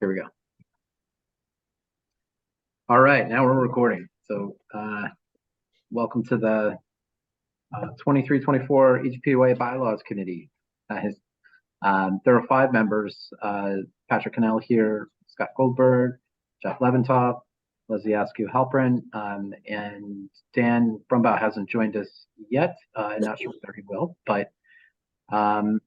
Here we go. All right, now we're recording. So welcome to the 23-24 EGPOA Bylaws Committee. There are 5 members, Patrick Cannell here, Scott Goldberg, Jeff Leventop, Leslie Askew-Halpern, and Dan Brumbaugh hasn't joined us yet. I'm not sure whether he will, but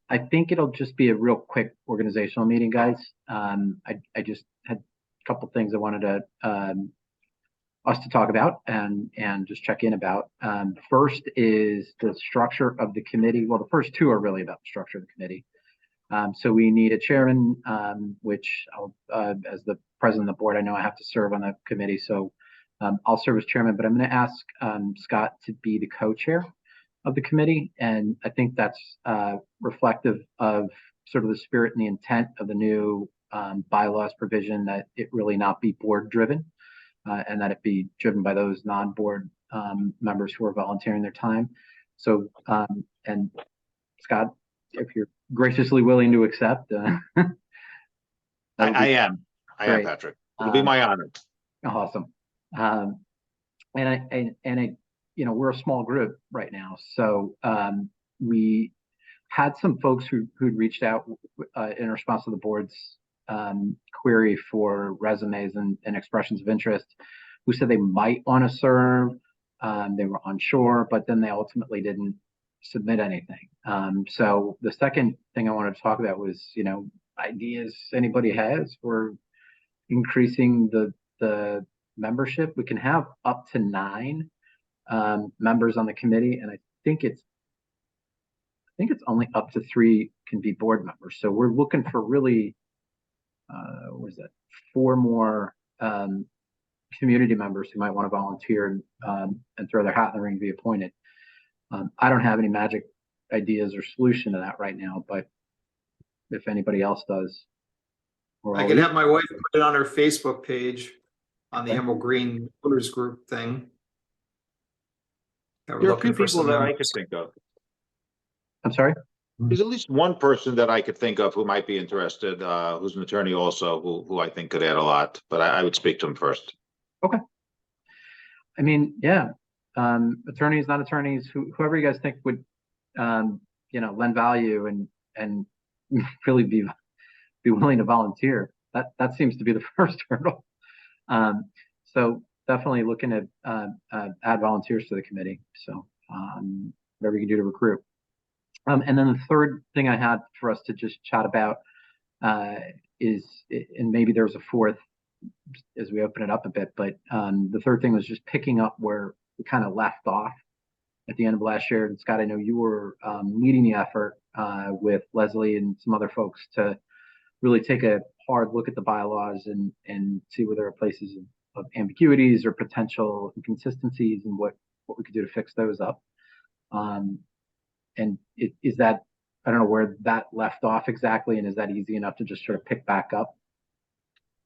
I think it'll just be a real quick organizational meeting, guys. I just had a couple things I wanted to us to talk about and just check in about. First is the structure of the committee. Well, the first 2 are really about the structure of the committee. So we need a chairman, which as the president of the board, I know I have to serve on the committee, so I'll serve as chairman, but I'm going to ask Scott to be the co-chair of the committee, and I think that's reflective of sort of the spirit and the intent of the new bylaws provision, that it really not be board driven, and that it be driven by those non-board members who are volunteering their time. So, and Scott, if you're graciously willing to accept, I am, Patrick. It'll be my honor. Awesome. And I, you know, we're a small group right now, so we had some folks who'd reached out in response to the board's query for resumes and expressions of interest, who said they might want to serve. They were unsure, but then they ultimately didn't submit anything. So the second thing I wanted to talk about was, you know, ideas anybody has for increasing the membership. We can have up to 9 members on the committee, and I think it's only up to 3 can be board members. So we're looking for really what is that, 4 more community members who might want to volunteer and throw their hat in the ring to be appointed. I don't have any magic ideas or solution to that right now, but if anybody else does, I can have my wife put it on her Facebook page on the Emerald Green Voters Group thing. There are a few people that I could think of. I'm sorry? There's at least one person that I could think of who might be interested, who's an attorney also, who I think could add a lot, but I would speak to him first. Okay. I mean, yeah, attorneys, not attorneys, whoever you guys think would, you know, lend value and really be willing to volunteer. That seems to be the first hurdle. So definitely looking at add volunteers to the committee. So whatever you can do to recruit. And then the third thing I had for us to just chat about is, and maybe there's a fourth as we open it up a bit, but the third thing was just picking up where we kind of left off at the end of last year. And Scott, I know you were leading the effort with Leslie and some other folks to really take a hard look at the bylaws and see where there are places of ambiguities or potential inconsistencies and what we could do to fix those up. And is that, I don't know where that left off exactly, and is that easy enough to just sort of pick back up?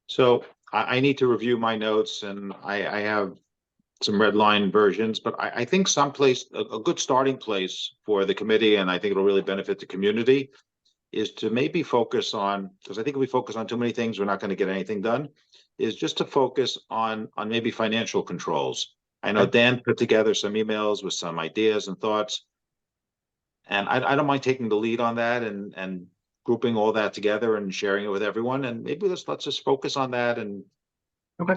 So I need to review my notes, and I have some red line versions, but I think someplace, a good starting place for the committee, and I think it'll really benefit the community, is to maybe focus on, because I think if we focus on too many things, we're not going to get anything done, is just to focus on maybe financial controls. I know Dan put together some emails with some ideas and thoughts, and I don't mind taking the lead on that and grouping all that together and sharing it with everyone. And maybe let's just focus on that and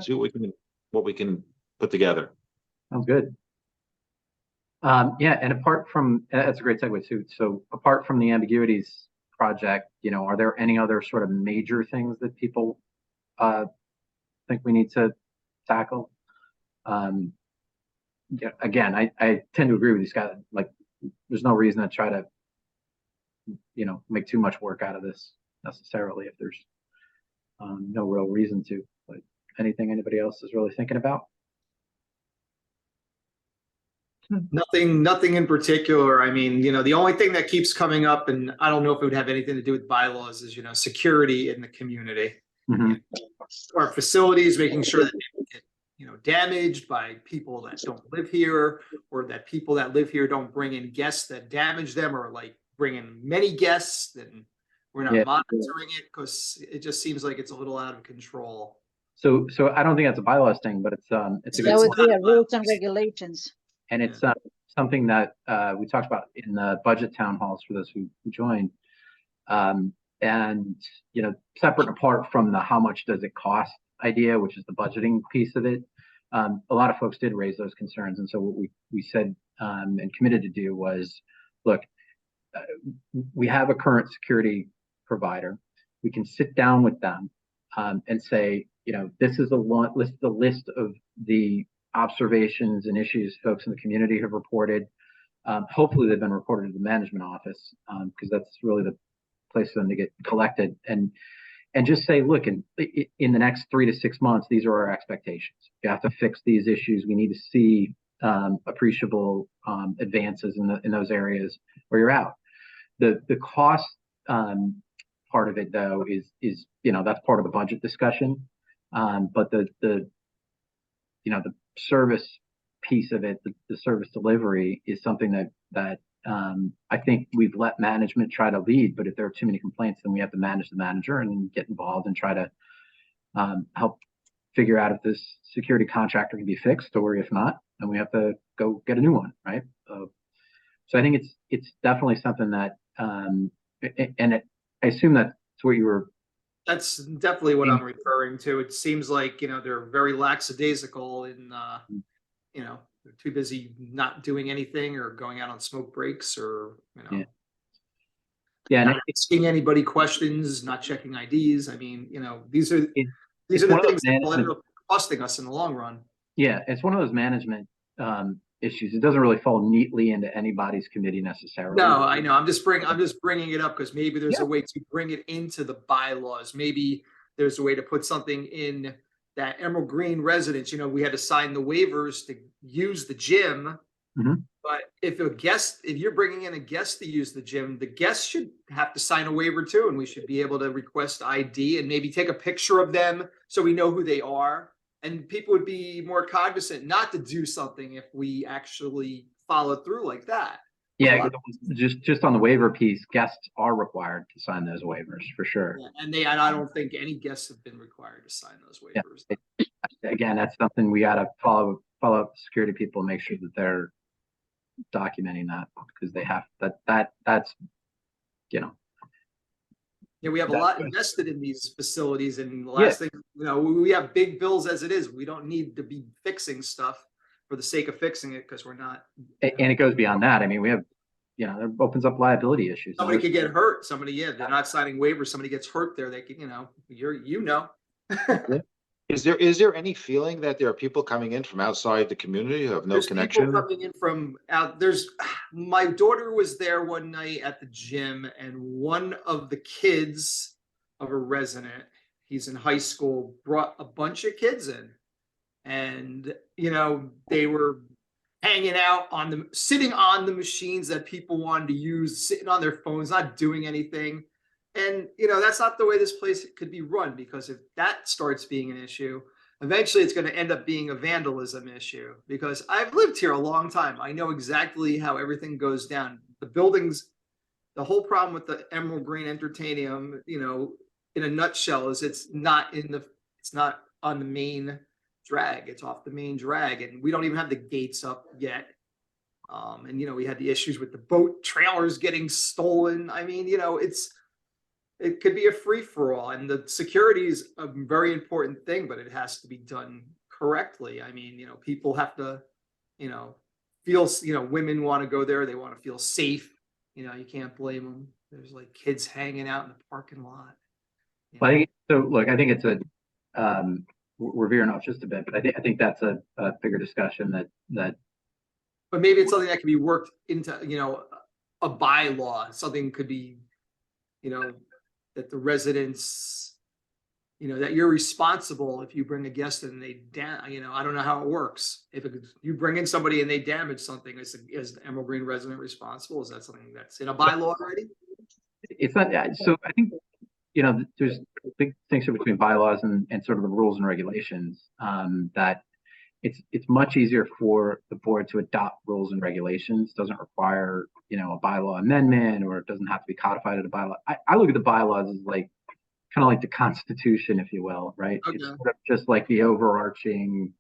see what we can put together. Sounds good. Yeah, and apart from, that's a great segue too. So apart from the ambiguities project, you know, are there any other sort of major things that people think we need to tackle? Yeah, again, I tend to agree with you, Scott. Like, there's no reason to try to, you know, make too much work out of this necessarily if there's no real reason to. But anything anybody else is really thinking about? Nothing in particular. I mean, you know, the only thing that keeps coming up, and I don't know if it would have anything to do with bylaws, is, you know, security in the community. Mm-hmm. Our facilities, making sure that they don't get, you know, damaged by people that don't live here, or that people that live here don't bring in guests that damage them, or like bring in many guests and we're not Yeah. monitoring it, because it just seems like it's a little out of control. So I don't think that's a bylaws thing, but it's a That good That would point. be a rules and regulations. And it's something that we talked about in the budget town halls for those who joined. And separate and apart from the how much does it cost idea, which is the budgeting piece of it, a lot of folks did raise those concerns. And so what we said and committed to do was, look, we have a current security provider. We can sit down with them and say, this is the list of the observations and issues folks in the community have reported. Hopefully they've been reported to the management office, because that's really the place for them to get collected, and just say, look, in the next 3 to 6 months, these are our expectations. You have to fix these issues. We need to see appreciable advances in those areas where you're out. The cost part of it, though, is that's part of the budget discussion. But the service piece of it, the service delivery, is something that I think we've let management try to lead. But if there are too many complaints, then we have to manage the manager and get involved and try to help figure out if this security contractor can be fixed, or if not, then we have to go get a new one, right? So I think it's definitely something that, I assume that's what you were. That's definitely what I'm referring to. It seems like, they're very lackadaisical in, they're too busy not doing anything, or going out on smoke breaks, or, Yeah, not asking anybody questions, not checking IDs. I mean, these are the things that will end up costing us in the long run. Yeah, it's one of those management issues. It doesn't really fall neatly into anybody's committee necessarily. No, I know. I'm just bringing it up because maybe there's a way to bring it into the bylaws. Maybe there's a way to put something in that Emerald Green residence. We had to sign the waivers to use the gym. Mm-hmm. But if you're bringing in a guest to use the gym, the guest should have to sign a waiver too, and we should be able to request ID and maybe take a picture of them so we know who they are. And people would be more cognizant not to do something if we actually follow through like that. Yeah, just on the waiver piece, guests are required to sign those waivers for sure. Yeah, and I don't think any guests have been required to sign those waivers. Yeah. Again, that's something we got to follow up security people, make sure that they're documenting that, because they have that's Yeah, we have a lot invested in these facilities, and the last thing, we have big bills as it is. We don't need to be fixing stuff for the sake of fixing it, because we're not. And it goes beyond that. I mean, we have, it opens up liability issues. Somebody could get hurt. They're not signing waivers. Somebody gets hurt there. They can, Is there any feeling that there are people coming in from outside the community who have no connection? People coming in from out. My daughter was there one night at the gym, and one of the kids of a resident, he's in high school, brought a bunch of kids in, and they were hanging out sitting on the machines that people wanted to use, sitting on their phones, not doing anything. And, that's not the way this place could be run, because if that starts being an issue, eventually it's going to end up being a vandalism issue, because I've lived here a long time. I know exactly how everything goes down. The buildings, the whole problem with the Emerald Green Entertainium, in a nutshell, is it's not on the main drag. It's off the main drag, and we don't even have the gates up yet. And, we had the issues with the boat trailers getting stolen. I mean, it could be a free-for-all, and the security is a very important thing, but it has to be done correctly. I mean, people have to, feel, women want to go there. They want to feel safe. You can't blame them. There's like kids hanging out in the parking lot. Well, I think it's we're veering off just a bit, but I think that's a bigger discussion that. But maybe it's something that can be worked into, a bylaw. Something could be, that the residents, that you're responsible if you bring a guest and they I don't know how it works. If you bring in somebody and they damage something, is the Emerald Green resident responsible? Is that something that's in a bylaw already? It's not. So I think, there's a big distinction between bylaws and sort of the rules and regulations, that it's much easier for the board to adopt rules and regulations. Doesn't require, you know, a bylaw amendment, or it doesn't have to be codified in a bylaw. I look at the bylaws as like kind of like the Constitution, if you will, right? It's Okay. sort of just like the overarching,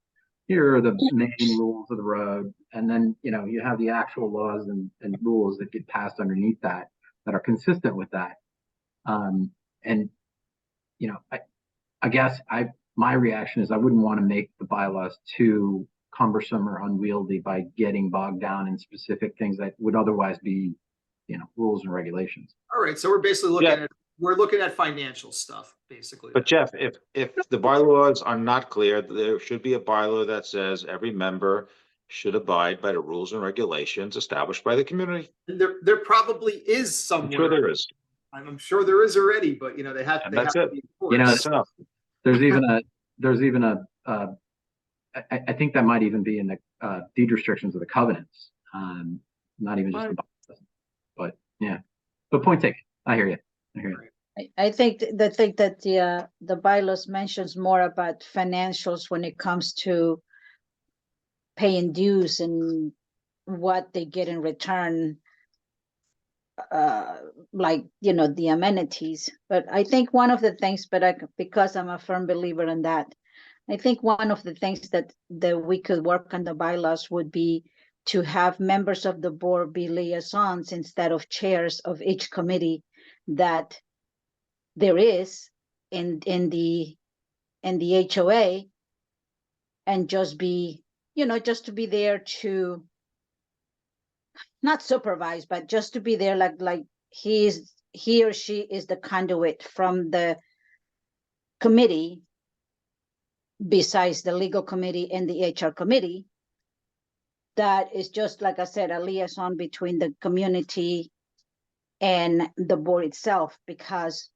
here are the main rules of the road, and then, you know, you have the actual laws and rules that get passed underneath that are consistent with that. And you know, I guess my reaction is I wouldn't want to make the bylaws too cumbersome or unwieldy by getting bogged down in specific things that would otherwise be, you know, rules and regulations. All right, so we're basically looking at financial stuff, basically. But Jeff, if the bylaws are not clear, there should be a bylaw that says every member should abide by the rules and regulations established by the community. There probably is I'm sure somewhere. there is. I'm sure there is already, but you know, they have And to that's be it. enforced. You know, That's enough. there's even a I think that might even be in the deed restrictions of the covenants. Not even just the bylaws, but yeah. But point taken. I hear you. I think that the bylaws mentions more about financials when it comes to paying dues and what they get in return, like, you know, the amenities. But I think one of the things, because I'm a firm believer in that, I think one of the things that we could work on the bylaws would be to have members of the board be liaisons instead of chairs of each committee that there is in the HOA, and just be, you know, just to be there to not supervise, but just to be there, like he or she is the conduit from the committee, besides the legal committee and the HR committee. That is just, like I said, a liaison between the community and the board itself, because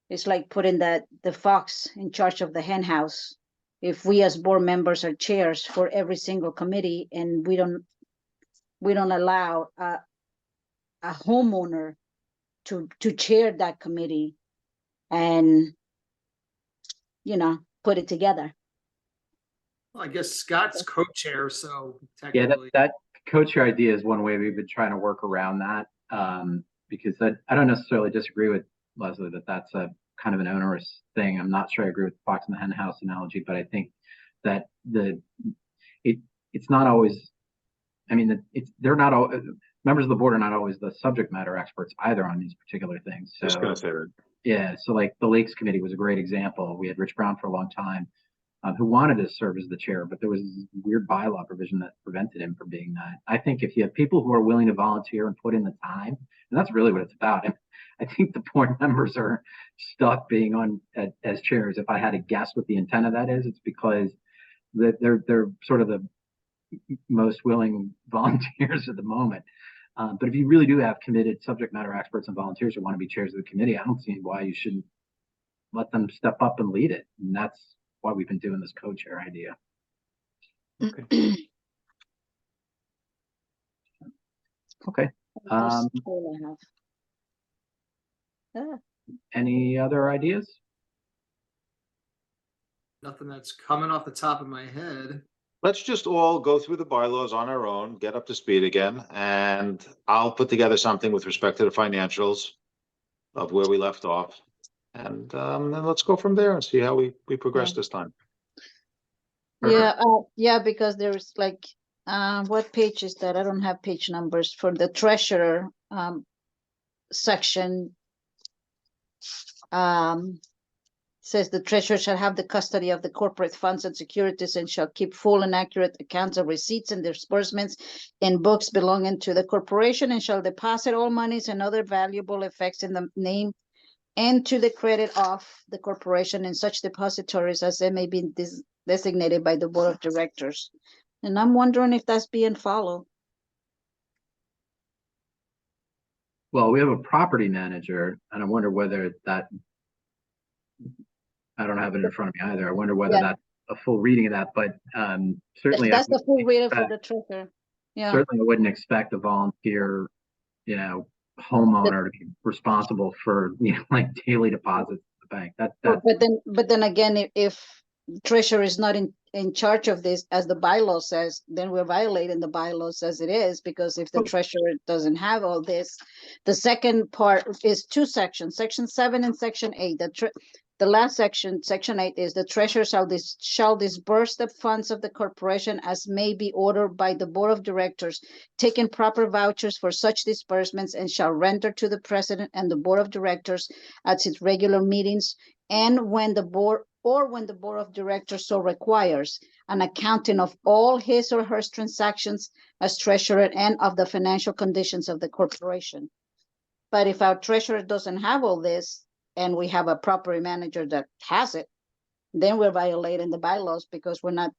it's like putting the fox in charge of the hen house. If we as board members are chairs for every single committee, and we don't allow a homeowner to chair that committee and, you know, put it together. Well, I guess Scott's co-chair, so Yeah, technically. that co-chair idea is one way we've been trying to work around that. Because I don't necessarily disagree with Leslie that that's a kind of an onerous thing. I'm not sure I agree with the fox and the hen house analogy, but I think that it's not always. I mean, they're not all members of the board are not always the subject matter experts either on these particular things. So Just gonna say that. yeah, so like the Lakes Committee was a great example. We had Rich Brown for a long time, who wanted to serve as the chair, but there was this weird bylaw provision that prevented him from being that. I think if you have people who are willing to volunteer and put in the time, and that's really what it's about. And I think the board members are stuck being on as chairs. If I had to guess what the intent of that is, it's because they're sort of the most willing volunteers at the moment. But if you really do have committed subject matter experts and volunteers who want to be chairs of the committee, I don't see why you shouldn't let them step up and lead it. And that's why we've been doing this co-chair idea. Okay. Any other ideas? Nothing that's coming off the top of my head. Let's just all go through the bylaws on our own, get up to speed again, and I'll put together something with respect to the financials of where we left off. And then let's go from there and see how we progress this time. Yeah, because there's like, what page is that? I don't have page numbers for the treasurer section. Says the treasurer shall have the custody of the corporate funds and securities and shall keep full and accurate accounts of receipts and disbursements in books belonging to the corporation, and shall deposit all monies and other valuable effects in the name and to the credit of the corporation in such depositories as they may be designated by the board of directors. And I'm wondering if that's being followed. Well, we have a property manager, and I wonder whether that, I don't have it in front of me either. I wonder whether that's a full reading of that, but certainly that's the full reading for the treasurer. Yeah. Certainly I wouldn't expect a volunteer, you know, homeowner to be responsible for, you know, like daily deposits at the bank. But then again, if treasurer is not in charge of this, as the bylaw says, then we're violating the bylaws as it is, because if the treasurer doesn't have all this, the second part is two sections, section 7 and section 8. The last section, section 8, is the treasurer shall disburse the funds of the corporation as may be ordered by the board of directors, taking proper vouchers for such disbursements, and shall render to the president and the board of directors at its regular meetings, and when the board of directors so requires, an accounting of all his or her transactions as treasurer and of the financial conditions of the corporation. But if our treasurer doesn't have all this, and we have a property manager that has it, then we're violating the bylaws, because we're not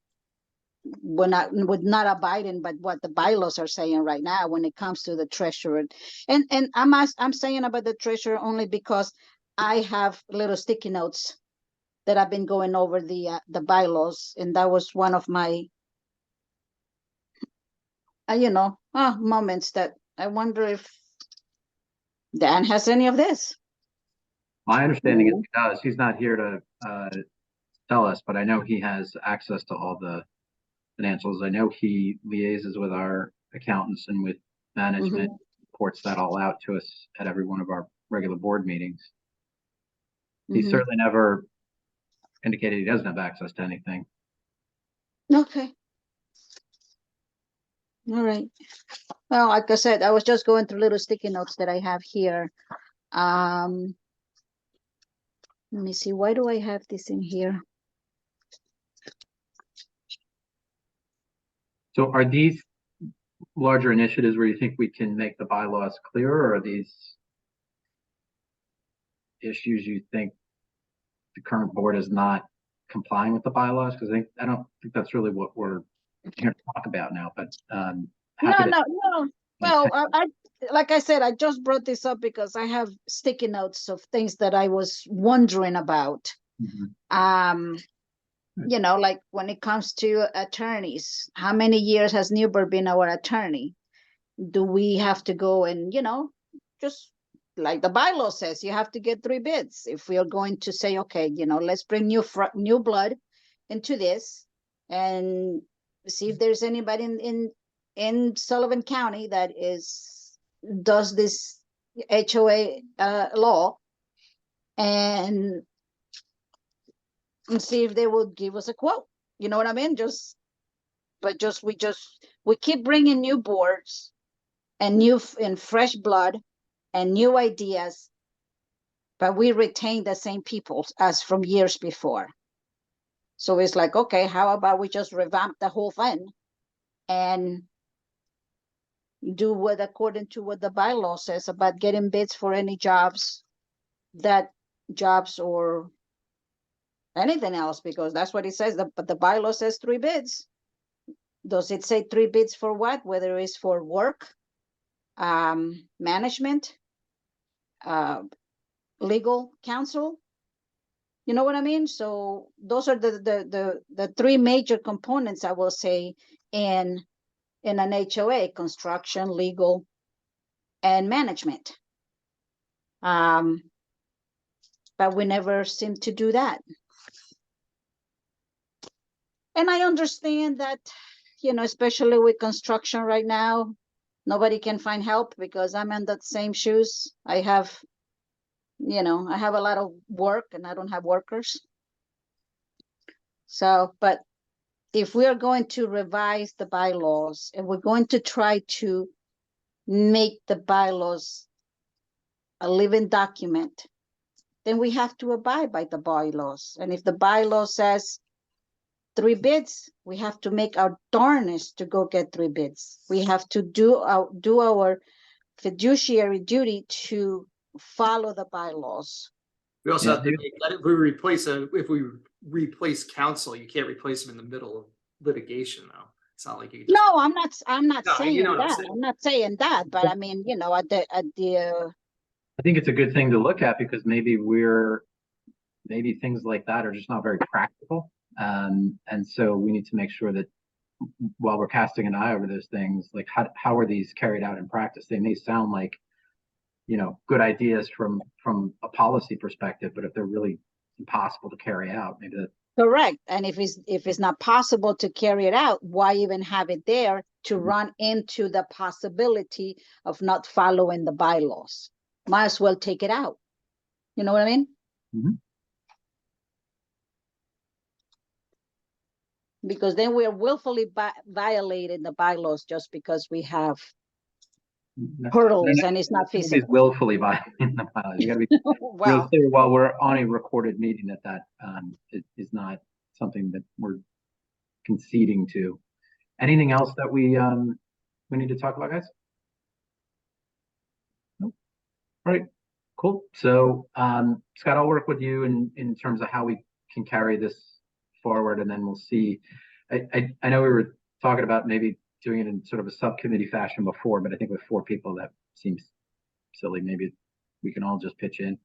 abiding by what the bylaws are saying right now when it comes to the treasurer. And I'm saying about the treasurer only because I have little sticky notes that I've been going over the bylaws, and that was one of my moments that I wonder if Dan has any of this. My understanding is he does. He's not here to tell us, but I know he has access to all the financials. I know he liaises with our accountants and with management, reports that all out to us at every one of our regular board meetings. He certainly never indicated he doesn't have access to anything. Okay. All right. Well, like I said, I was just going through little sticky notes that I have here. Let me see. Why do I have this in here? So are these larger initiatives where you think we can make the bylaws clearer, or are these issues you think the current board is not complying with the bylaws? Because I don't think that's really what we're here to talk about now, but No. Well, I like I said, I just brought this up because I have sticky notes of things that I was wondering about. Like when it comes to attorneys, how many years has Newberg been our attorney? Do we have to go and, just like the bylaw says, you have to get 3 bids. If we are going to say, okay, let's bring new blood into this and see if there's anybody in Sullivan County that does this HOA law, and see if they will give us a quote. You know what I mean? We keep bringing new boards and fresh blood and new ideas, but we retain the same people as from years before. So it's like, okay, how about we just revamp the whole thing and do what according to what the bylaw says about getting bids for any jobs or anything else, because that's what it says. But the bylaw says 3 bids. Does it say 3 bids for what? Whether it's for work, management, legal counsel, you know what I mean? So those are the 3 major components, I will say, in an HOA: construction, legal, and management. But we never seem to do that. And I understand that, especially with construction right now, nobody can find help, because I'm in that same shoes. I have a lot of work and I don't have workers. So, but if we are going to revise the bylaws and we're going to try to make the bylaws a living document, then we have to abide by the bylaws. And if the bylaw says 3 bids, we have to make our darnest to go get 3 bids. We have to do our fiduciary duty to follow the bylaws. We also have to make that if we replace counsel, you can't replace them in the middle of litigation, though. It's not like you. No, I'm not saying that. I'm not saying that, but I mean, at the. I think it's a good thing to look at, because maybe things like that are just not very practical. And so we need to make sure that while we're casting an eye over those things, like how are these carried out in practice? They may sound like, good ideas from a policy perspective, but if they're really impossible to carry out. Maybe that, Correct. And if it's not possible to carry it out, why even have it there to run into the possibility of not following the bylaws? Might as well take it out. You know what I mean? Mhm. Because then we are willfully violating the bylaws just because we have hurdles and it's not nobody's feasible. willfully violating the bylaws. You gotta be real Well, clear while we're on a recorded meeting that is not something that we're conceding to. Anything else that we need to talk about, guys? Nope. All right, cool. So Scott, I'll work with you in terms of how we can carry this forward, and then we'll see. I know we were talking about maybe doing it in sort of a subcommittee fashion before, but I think with 4 people that seems silly. Maybe we can all just pitch in,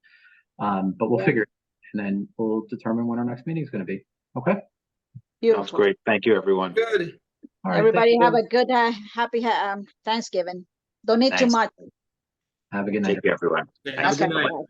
but we'll figure it, and then we'll determine when our next meeting is going to be. Okay. Sounds beautiful. great. Thank you, everyone. Good. All right. Everybody thank you, have a guys. good, happy Thanksgiving. Don't eat too Thanks. much. Have a good night. Take care, everyone. Have a Okay. good night. bye.